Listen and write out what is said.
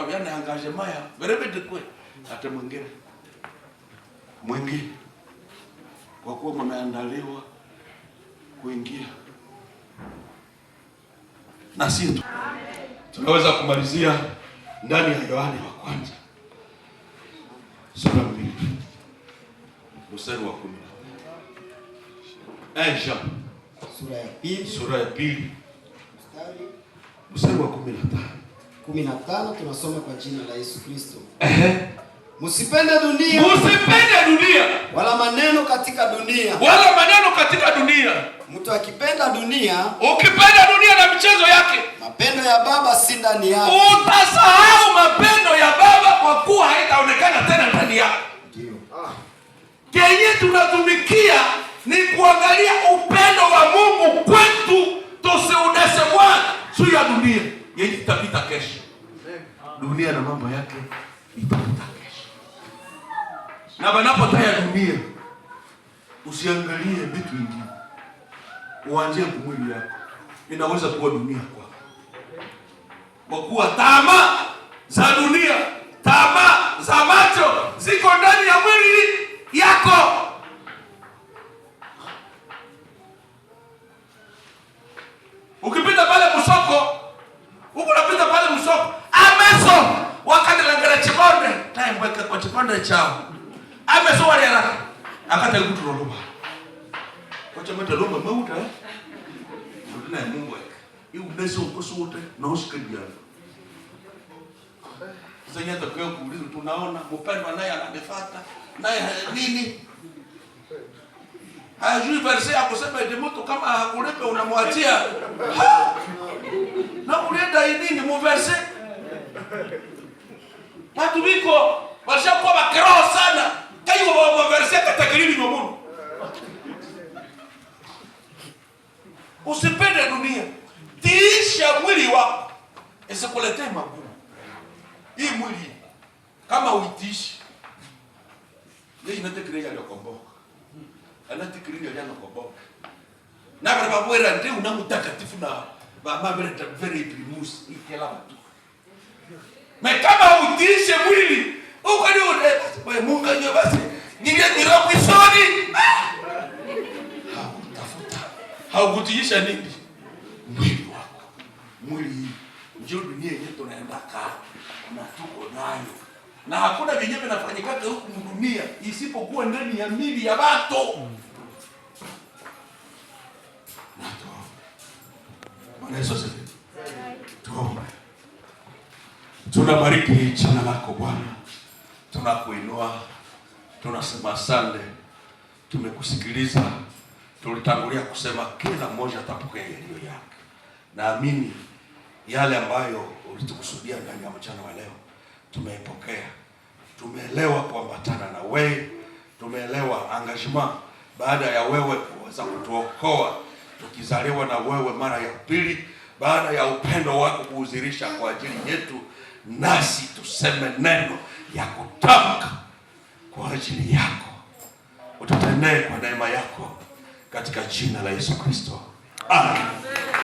kwa vyana engagement ya verebe kwe hata mwingine kwa kuwa mmeandaliwa kuingia na sisi tunaweza kumalizia ndani ya Yohane wa kwanza sura 2 mstari wa 10. Jean sura ya 2 mstari wa 15 tunasoma kwa jina la Yesu Kristo. Msipende dunia wala maneno katika dunia. Mtu akipenda dunia, ukipenda dunia na michezo yake, mapendo ya Baba si ndani yake. Utasahau mapendo ya Baba kwa kuwa haitaonekana tena ndani yako. Ndio. Kenye tunatumikia ni kuangalia upendo wa Mungu kwetu, tusiudesemwa juu ya dunia. Yeye itapita kesho. Dunia na mambo yake itapita kesho. Na banapotaya dunia, usiangalie vitu vingine. Uanzie kumwili yako. Inaweza kuwa dunia kwako. Kwa kuwa tamaa za dunia, tamaa za macho ziko ndani ya mwili yako. Ukipita pale msoko, unapita pale msoko, ameso wakati la ngara chikonde, time weka kwa chikonde chao. Ameso wale haraka. Akata kutu roba. Kwa chama taloma mauta na Mungu wake. Hiyo unezo ukosote na usikidia. Sasa nyata kwa kuuliza tunaona mpendwa naye anadefuata naye nini? Hajui verse ya kusema eti mtu kama hakulipe unamwachia. Na kulenda nini mu verse? Watu biko washakuwa bakero sana. Kayo wa verse katakirili Mungu. Usipende dunia. Tiisha mwili wako. Isikuletee magumu. Hii mwili kama uitishi. Yeye inatekeleza ya komboka. Anatekeleza ya komboka. Na kwa bwera ndio unamutakatifu na mama very primus ikela watu. Na kama uitishi mwili, uko ndio Mungu anyo basi. Ninge nirokwisoni. Haukutiisha nini? Mwili wako. Mwili ndio dunia yetu tunaenda kaa. Na tuko nayo. Na hakuna vinyewe vinafanyika huku dunia isipokuwa ndani ya mili ya watu. Nato. Bwana Yesu asifiwe. Tuombe. Tunabariki jina lako Bwana. Tunakuinua. Tunasema asante. Tumekusikiliza. Tulitangulia kusema kila mmoja atapokea yaliyo yake. Naamini yale ambayo ulitukusudia ndani ya mchana wa leo tumeipokea. Tumeelewa kuambatana na wewe, tumeelewa engagement baada ya wewe kuweza kutuokoa tukizaliwa na wewe mara ya pili, baada ya upendo wako kuudhihirisha kwa ajili yetu, nasi tuseme neno ya kutamka kwa ajili yako. Ututendee kwa neema yako katika jina la Yesu Kristo. Amen.